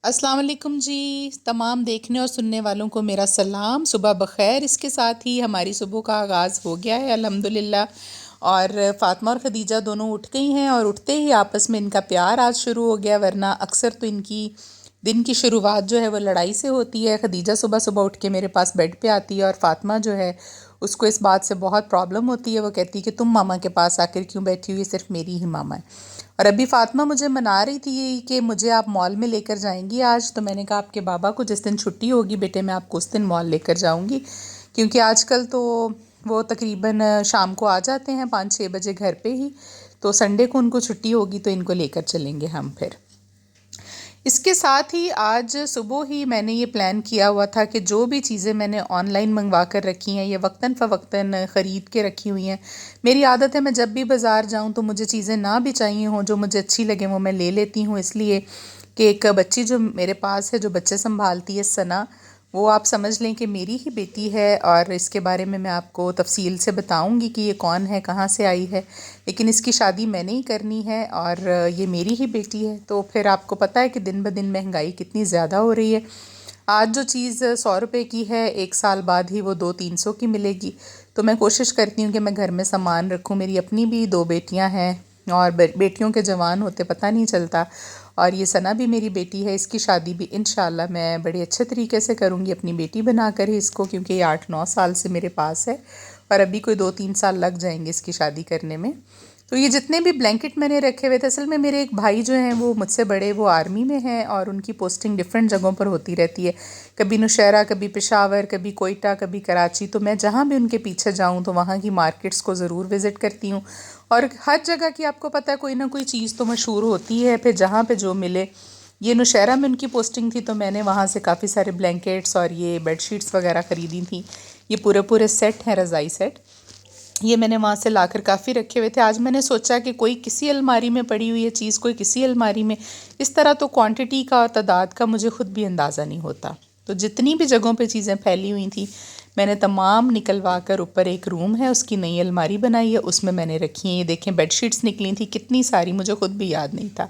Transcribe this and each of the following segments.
अस्सलाम वालेकुम जी। तमाम देखने और सुनने वालों को मेरा सलाम, सुबह बखैर। इसके साथ ही हमारी सुबह का आगाज़ हो गया है अल्हम्दुलिल्लाह। और फ़ातिमा और ख़दीजा दोनों उठ गई हैं और उठते ही आपस में इनका प्यार आज शुरू हो गया, वरना अक्सर तो इनकी दिन की शुरुआत जो है वो लड़ाई से होती है। ख़दीजा सुबह सुबह उठ के मेरे पास बेड पे आती है और फ़ातिमा जो है उसको इस बात से बहुत प्रॉब्लम होती है। वो कहती है कि तुम मामा के पास आकर क्यों बैठी हुई, सिर्फ मेरी ही मामा है। और अभी फ़ातिमा मुझे मना रही थी कि मुझे आप मॉल में लेकर जाएंगी आज, तो मैंने कहा आपके बाबा को जिस दिन छुट्टी होगी बेटे मैं आपको उस दिन मॉल लेकर जाऊंगी, क्योंकि आजकल तो वो तकरीबन शाम को आ जाते हैं 5-6 बजे घर पे ही, तो संडे को उनको छुट्टी होगी तो इनको लेकर चलेंगे हम फिर। इसके साथ ही आज सुबह ही मैंने ये प्लान किया हुआ था कि जो भी चीज़ें मैंने ऑनलाइन मंगवा कर रखी हैं ये वक्तन फ़वक्तन ख़रीद के रखी हुई हैं। मेरी आदत है मैं जब भी बाज़ार जाऊं तो मुझे चीज़ें ना भी चाहिए हों, जो मुझे अच्छी लगे वो मैं ले लेती हूँ। इसलिए कि एक बच्ची जो मेरे पास है, जो बच्चे संभालती है, सना, वो आप समझ लें कि मेरी ही बेटी है। और इसके बारे में मैं आपको तफसील से बताऊंगी कि ये कौन है, कहाँ से आई है, लेकिन इसकी शादी मैंने ही करनी है और ये मेरी ही बेटी है। तो फिर आपको पता है कि दिन ब दिन महंगाई कितनी ज़्यादा हो रही है। आज जो चीज़ 100 रुपये की है, 1 साल बाद ही वो 200-300 की मिलेगी। तो मैं कोशिश करती हूँ कि मैं घर में सामान रखूँ। मेरी अपनी भी 2 बेटियाँ हैं और बेटियों के जवान होते पता नहीं चलता। और ये सना भी मेरी बेटी है, इसकी शादी भी इंशाल्लाह मैं बड़े अच्छे तरीके से करूँगी, अपनी बेटी बनाकर ही इसको, क्योंकि ये 8-9 साल से मेरे पास है और अभी कोई 2-3 साल लग जाएंगे इसकी शादी करने में। तो ये जितने भी ब्लैंकेट मैंने रखे हुए थे, असल में मेरे एक भाई जो हैं वो मुझसे बड़े, वो आर्मी में हैं और उनकी पोस्टिंग डिफरेंट जगहों पर होती रहती है, कभी नौशहरा, कभी पेशावर, कभी कोयटा, कभी कराची। तो मैं जहाँ भी उनके पीछे जाऊँ तो वहाँ की मार्केट्स को ज़रूर विज़िट करती हूँ। और हर जगह की आपको पता है कोई ना कोई चीज़ तो मशहूर होती है, फिर जहाँ पे जो मिले। ये नौशहरा में उनकी पोस्टिंग थी तो मैंने वहाँ से काफ़ी सारे ब्लैंकेट्स और ये बेडशीट्स वगैरह ख़रीदी थी। ये पूरे पूरे सेट हैं, रज़ाई सेट, ये मैंने वहाँ से लाकर काफ़ी रखे हुए थे। आज मैंने सोचा कि कोई किसी अलमारी में पड़ी हुई है चीज़, कोई किसी अलमारी में, इस तरह तो क्वांटिटी का और तादाद का मुझे ख़ुद भी अंदाज़ा नहीं होता। तो जितनी भी जगहों पे चीज़ें फैली हुई थी मैंने तमाम निकलवा कर, ऊपर एक रूम है उसकी नई अलमारी बनाई है, उसमें मैंने रखी हैं। ये देखें बेडशीट्स निकली थी कितनी सारी, मुझे ख़ुद भी याद नहीं था,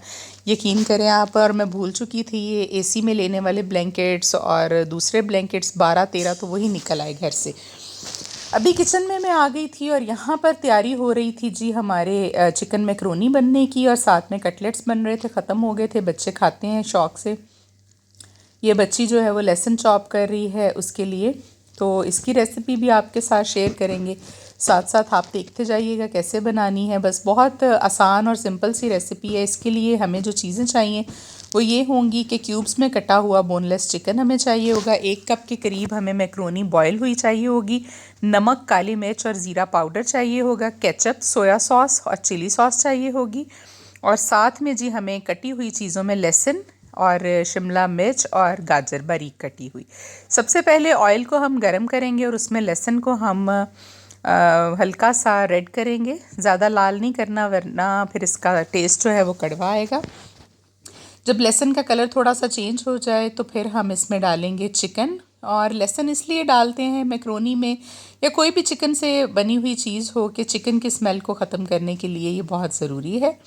यकीन करें आप। और मैं भूल चुकी थी ये एसी में लेने वाले ब्लैंकेट्स और दूसरे ब्लैंकेट्स 12-13 तो वही निकल आए घर से। अभी किचन में मैं आ गई थी और यहाँ पर तैयारी हो रही थी जी हमारे चिकन मैकरोनी बनने की, और साथ में कटलेट्स बन रहे थे, ख़त्म हो गए थे, बच्चे खाते हैं शौक़ से। ये बच्ची जो है वो लहसुन चॉप कर रही है उसके लिए, तो इसकी रेसिपी भी आपके साथ शेयर करेंगे, साथ साथ आप देखते जाइएगा कैसे बनानी है। बस बहुत आसान और सिंपल सी रेसिपी है। इसके लिए हमें जो चीज़ें चाहिए वो ये होंगी कि क्यूब्स में कटा हुआ बोनलेस चिकन हमें चाहिए होगा, 1 कप के करीब हमें मैक्रोनी बॉयल हुई चाहिए होगी, नमक, काली मिर्च और ज़ीरा पाउडर चाहिए होगा, केचप, सोया सॉस और चिली सॉस चाहिए होगी, और साथ में जी हमें कटी हुई चीज़ों में लहसुन और शिमला मिर्च और गाजर बारीक कटी हुई। सबसे पहले ऑयल को हम गरम करेंगे और उसमें लहसुन को हम हल्का सा रेड करेंगे, ज़्यादा लाल नहीं करना वरना फिर इसका टेस्ट जो है वो कड़वा आएगा। जब लहसुन का कलर थोड़ा सा चेंज हो जाए तो फिर हम इसमें डालेंगे चिकन। और लहसुन इसलिए डालते हैं मैक्रोनी में या कोई भी चिकन से बनी हुई चीज़ हो कि चिकन की स्मेल को ख़त्म करने के लिए ये बहुत ज़रूरी है।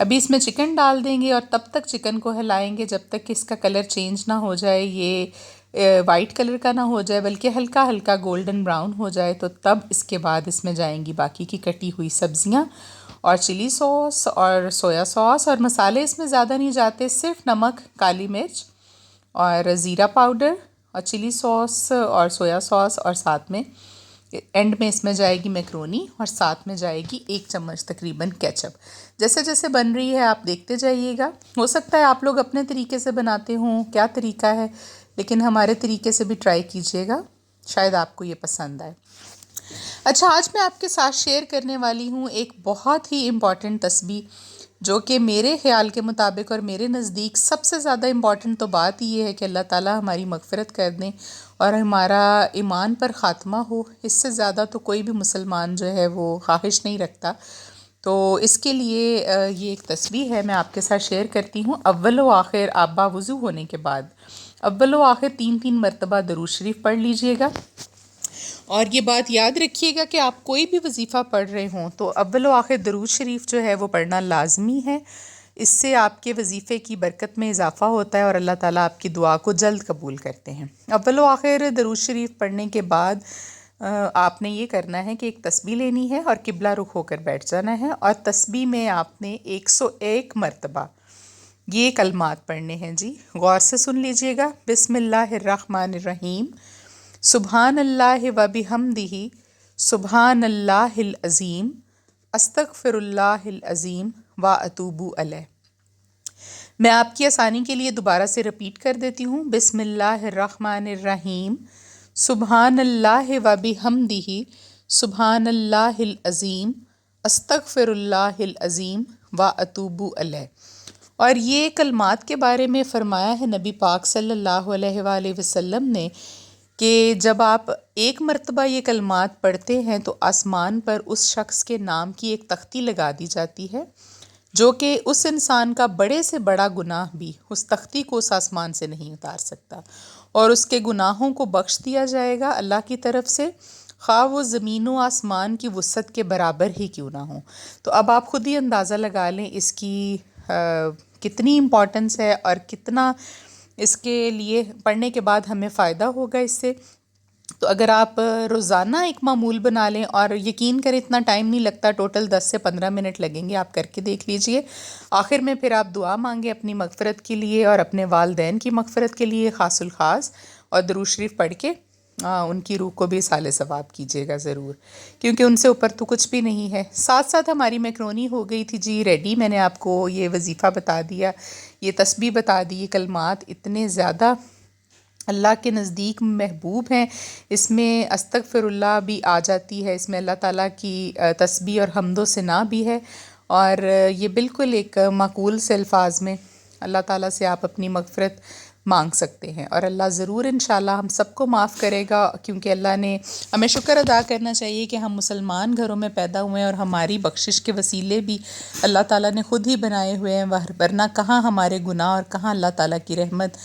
अभी इसमें चिकन डाल देंगे और तब तक चिकन को हिलाएंगे जब तक कि इसका कलर चेंज ना हो जाए, ये वाइट कलर का ना हो जाए बल्कि हल्का हल्का गोल्डन ब्राउन हो जाए। तो तब इसके बाद इसमें जाएंगी बाकी की कटी हुई सब्ज़ियाँ और चिली सॉस और सोया सॉस, और मसाले इसमें ज़्यादा नहीं जाते, सिर्फ नमक, काली मिर्च और ज़ीरा पाउडर और चिली सॉस और सोया सॉस, और साथ में एंड में इसमें जाएगी मैक्रोनी और साथ में जाएगी 1 चम्मच तकरीबन केचप। जैसे जैसे बन रही है आप देखते जाइएगा, हो सकता है आप लोग अपने तरीके से बनाते हों, क्या तरीका है, लेकिन हमारे तरीके से भी ट्राई कीजिएगा, शायद आपको ये पसंद आए। अच्छा, आज मैं आपके साथ शेयर करने वाली हूँ एक बहुत ही इम्पॉर्टेंट तस्बीह, जो कि मेरे ख़्याल के मुताबिक और मेरे नज़दीक सबसे ज़्यादा इम्पॉर्टेंट तो बात ये है कि अल्लाह ताला हमारी मग़फ़िरत कर दें और हमारा ईमान पर ख़ात्मा हो। इससे ज़्यादा तो कोई भी मुसलमान जो है वो ख्वाहिश नहीं रखता। तो इसके लिए ये एक तस्बीह है, मैं आपके साथ शेयर करती हूँ। अव्वल व आखिर आप बावुज़ू होने के बाद अव्वल व आखिर 3-3 मरतबा दरूद शरीफ पढ़ लीजिएगा। और ये बात याद रखिएगा कि आप कोई भी वजीफ़ा पढ़ रहे हों तो अव्वल व आखिर दरूद शरीफ जो है वो पढ़ना लाजमी है। اس سے آپ کے وظیفے کی برکت میں اضافہ ہوتا ہے اور اللہ تعالیٰ آپ کی دعا کو جلد قبول کرتے ہیں۔ اول و آخر درود شریف پڑھنے کے بعد آپ نے یہ کرنا ہے کہ ایک تسبیح لینی ہے اور قبلہ رخ ہو کر بیٹھ جانا ہے، اور تسبیح میں آپ نے 101 مرتبہ یہ کلمات پڑھنے ہیں جی، غور سے سن لیجئے گا۔ بسم اللہ الرحمن الرحیم، سبحان اللہ و بحمدہ، سبحان اللہ العظیم، استغفر اللہ العظیم و اتوب الیہ۔ میں آپ کی آسانی کے لیے دوبارہ سے رپیٹ کر دیتی ہوں۔ بسم اللہ الرحمن الرحیم، سبحان اللہ و بحمدہ، سبحان اللہ العظیم، استغفر اللہ العظیم و اتوب الیہ۔ اور یہ کلمات کے بارے میں فرمایا ہے نبی پاک صلی اللہ علیہ وآلہ وسلم نے کہ جب آپ ایک مرتبہ یہ کلمات پڑھتے ہیں تو آسمان پر اس شخص کے نام کی ایک تختی لگا دی جاتی ہے، جو کہ اس انسان کا بڑے سے بڑا گناہ بھی اس تختی کو اس آسمان سے نہیں اتار سکتا، اور اس کے گناہوں کو بخش دیا جائے گا اللہ کی طرف سے، خواہ وہ زمین و آسمان کی وسعت کے برابر ہی کیوں نہ ہوں۔ تو اب آپ خود ہی اندازہ لگا لیں اس کی کتنی امپورٹنس ہے اور کتنا اس کے لیے پڑھنے کے بعد ہمیں فائدہ ہوگا اس سے۔ تو اگر آپ روزانہ ایک معمول بنا لیں، اور یقین کریں اتنا ٹائم نہیں لگتا، ٹوٹل 10 سے 15 منٹ لگیں گے، آپ کر کے دیکھ لیجئے۔ آخر میں پھر آپ دعا مانگیں اپنی مغفرت کے لیے اور اپنے والدین کی مغفرت کے لیے خاص الخاص، اور درود شریف پڑھ کے ان کی روح کو بھی اصالِ ثواب کیجیے گا ضرور، کیونکہ ان سے اوپر تو کچھ بھی نہیں ہے۔ ساتھ ساتھ ہماری میکرونی ہو گئی تھی جی ریڈی، میں نے آپ کو یہ وظیفہ بتا دیا، یہ تسبیح بتا دی، یہ کلمات اتنے زیادہ اللہ کے نزدیک محبوب ہیں۔ اس میں استغفر اللہ بھی آ جاتی ہے، اس میں اللہ تعالیٰ کی تسبیح اور حمد و ثنا بھی ہے، اور یہ بالکل ایک معقول سے الفاظ میں اللہ تعالیٰ سے آپ اپنی مغفرت مانگ سکتے ہیں، اور اللہ ضرور انشاءاللہ ہم سب کو معاف کرے گا، کیونکہ اللہ نے ہمیں شکر ادا کرنا چاہیے کہ ہم مسلمان گھروں میں پیدا ہوئے ہیں، اور ہماری بخشش کے وسیلے بھی اللہ تعالیٰ نے خود ہی بنائے ہوئے ہیں، ورنہ کہاں ہمارے گناہ اور کہاں اللہ تعالیٰ کی رحمت۔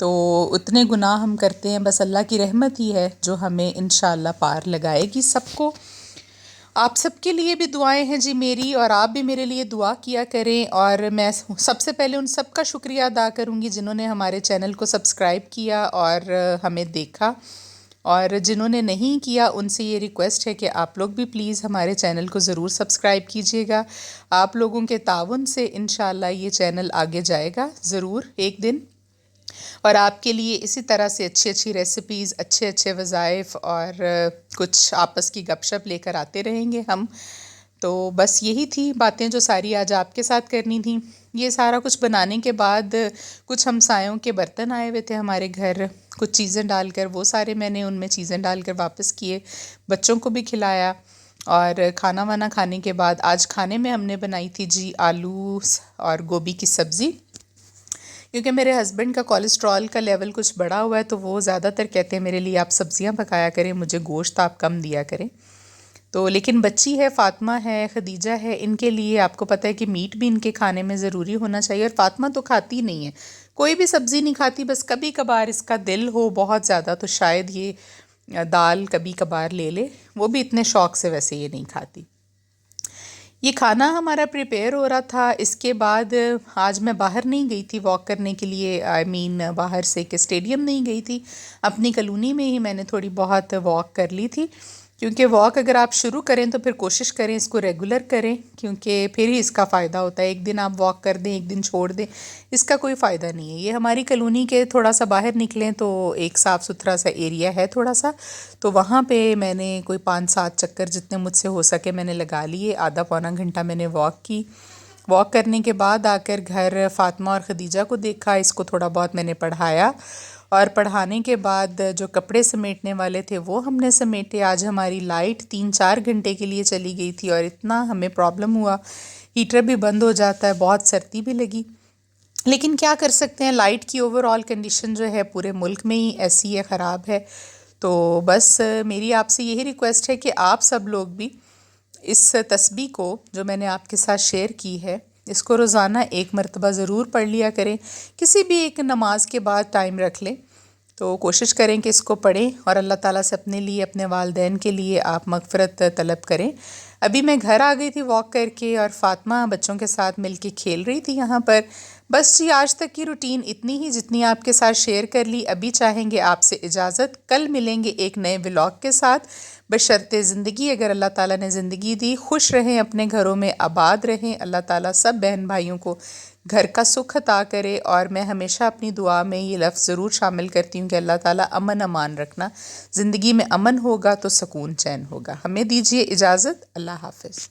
تو اتنے گناہ ہم کرتے ہیں، بس اللہ کی رحمت ہی ہے جو ہمیں انشاءاللہ پار لگائے گی سب کو۔ آپ سب کے لیے بھی دعائیں ہیں جی میری، اور آپ بھی میرے لیے دعا کیا کریں، اور میں سب سے پہلے ان سب کا شکریہ ادا کروں گی جنہوں نے ہمارے چینل کو سبسکرائب کیا اور ہمیں دیکھا، اور جنہوں نے نہیں کیا ان سے یہ ریکویسٹ ہے کہ آپ لوگ بھی پلیز ہمارے چینل کو ضرور سبسکرائب کیجیے گا۔ آپ لوگوں کے تعاون سے انشاءاللہ یہ چینل آگے جائے گا ضرور ایک دن، اور آپ کے لیے اسی طرح سے اچھی اچھی ریسیپیز، اچھے اچھے وظائف اور کچھ آپس کی گپ شپ لے کر آتے رہیں گے ہم۔ تو بس یہی تھی باتیں جو ساری آج آپ کے ساتھ کرنی تھیں۔ یہ سارا کچھ بنانے کے بعد کچھ ہمسایوں کے برتن آئے ہوئے تھے ہمارے گھر، کچھ چیزیں ڈال کر، وہ سارے میں نے ان میں چیزیں ڈال کر واپس کیے، بچوں کو بھی کھلایا، اور کھانا وانا کھانے کے بعد آج کھانے میں ہم نے بنائی تھی جی آلو اور گوبھی کی سبزی، کیونکہ میرے ہسبینڈ کا کولیسٹرول کا لیول کچھ بڑا ہوا ہے، تو وہ زیادہ تر کہتے ہیں میرے لیے آپ سبزیاں پکایا کریں، مجھے گوشت آپ کم دیا کریں۔ تو لیکن بچی ہے، فاطمہ ہے، خدیجہ ہے، ان کے لیے آپ کو پتہ ہے کہ میٹ بھی ان کے کھانے میں ضروری ہونا چاہیے، اور فاطمہ تو کھاتی نہیں ہے، کوئی بھی سبزی نہیں کھاتی، بس کبھی کبھار اس کا دل ہو بہت زیادہ تو شاید یہ دال کبھی کبھار لے لے، وہ بھی اتنے شوق سے ویسے یہ نہیں کھاتی۔ یہ کھانا ہمارا پریپیئر ہو رہا تھا، اس کے بعد آج میں باہر نہیں گئی تھی واک کرنے کے لیے، باہر سے کہ اسٹیڈیم نہیں گئی تھی، اپنی کالونی میں ہی میں نے تھوڑی بہت واک کر لی تھی، کیونکہ واک اگر آپ شروع کریں تو پھر کوشش کریں اس کو ریگولر کریں، کیونکہ پھر ہی اس کا فائدہ ہوتا ہے۔ ایک دن آپ واک کر دیں، ایک دن چھوڑ دیں، اس کا کوئی فائدہ نہیں ہے۔ یہ ہماری کالونی کے تھوڑا سا باہر نکلیں تو ایک صاف ستھرا سا ایریا ہے تھوڑا سا، تو وہاں پہ میں نے کوئی 5-7 چکر جتنے مجھ سے ہو سکے میں نے لگا لیے، آدھا پونا گھنٹہ میں نے واک کی۔ واک کرنے کے بعد آ کر گھر فاطمہ اور خدیجہ کو دیکھا، اس کو تھوڑا بہت میں نے پڑھایا، اور پڑھانے کے بعد جو کپڑے سمیٹنے والے تھے وہ ہم نے سمیٹے۔ آج ہماری لائٹ 3-4 گھنٹے کے لیے چلی گئی تھی، اور اتنا ہمیں پرابلم ہوا، ہیٹر بھی بند ہو جاتا ہے، بہت سردی بھی لگی، لیکن کیا کر سکتے ہیں، لائٹ کی اوور آل کنڈیشن جو ہے پورے ملک میں ہی ایسی ہے، خراب ہے۔ تو بس میری آپ سے یہی ریکویسٹ ہے کہ آپ سب لوگ بھی اس تسبیح کو جو میں نے آپ کے ساتھ شیئر کی ہے، اس کو روزانہ ایک مرتبہ ضرور پڑھ لیا کریں، کسی بھی ایک نماز کے بعد ٹائم رکھ لیں، تو کوشش کریں کہ اس کو پڑھیں، اور اللہ تعالیٰ سے اپنے لیے، اپنے والدین کے لیے آپ مغفرت طلب کریں۔ ابھی میں گھر آ گئی تھی واک کر کے، اور فاطمہ بچوں کے ساتھ مل کے کھیل رہی تھی یہاں پر. بس جی آج تک کی روٹین اتنی ہی جتنی آپ کے ساتھ شیئر کر لی. ابھی چاہیں گے آپ سے اجازت، کل ملیں گے ایک نئے ولاگ کے ساتھ، بشرط زندگی اگر اللہ تعالیٰ نے زندگی دی. خوش رہیں، اپنے گھروں میں آباد رہیں. اللہ تعالیٰ سب بہن بھائیوں کو گھر کا سکھ عطا کرے. اور میں ہمیشہ اپنی دعا میں یہ لفظ ضرور شامل کرتی ہوں کہ اللہ تعالیٰ امن امان رکھنا. زندگی میں امن ہوگا تو سکون چین ہوگا. ہمیں دیجیے اجازت. اللہ حافظ.